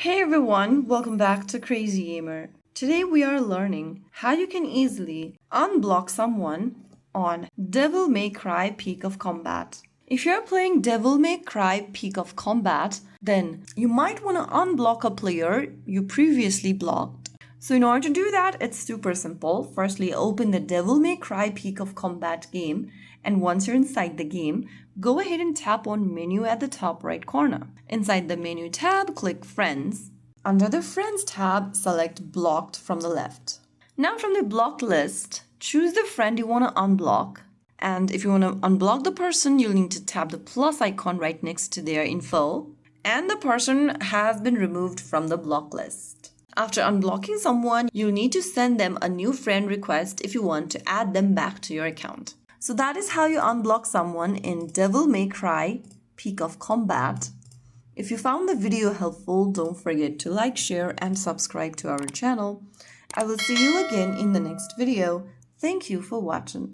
Hey everyone, welcome back to Crazy Gamer. Today we are learning how you can easily unblock someone on Devil May Cry Peak of Combat. If you're playing Devil May Cry Peak of Combat, then you might want to unblock a player you previously blocked. So in order to do that, it's super simple. Firstly, open the Devil May Cry Peak of Combat game, and once you're inside the game, go ahead and tap on menu at the top right corner. Inside the menu tab, click Friends. Under the Friends tab, select Blocked from the left. Now from the blocked list, choose the friend you want to unblock. And if you want to unblock the person, you'll need to tap the plus icon right next to their info. And the person has been removed from the block list. After unblocking someone, you'll need to send them a new friend request if you want to add them back to your account. So that is how you unblock someone in Devil May Cry Peak of Combat. If you found the video helpful, don't forget to like, share, and subscribe to our channel. I will see you again in the next video. Thank you for watching.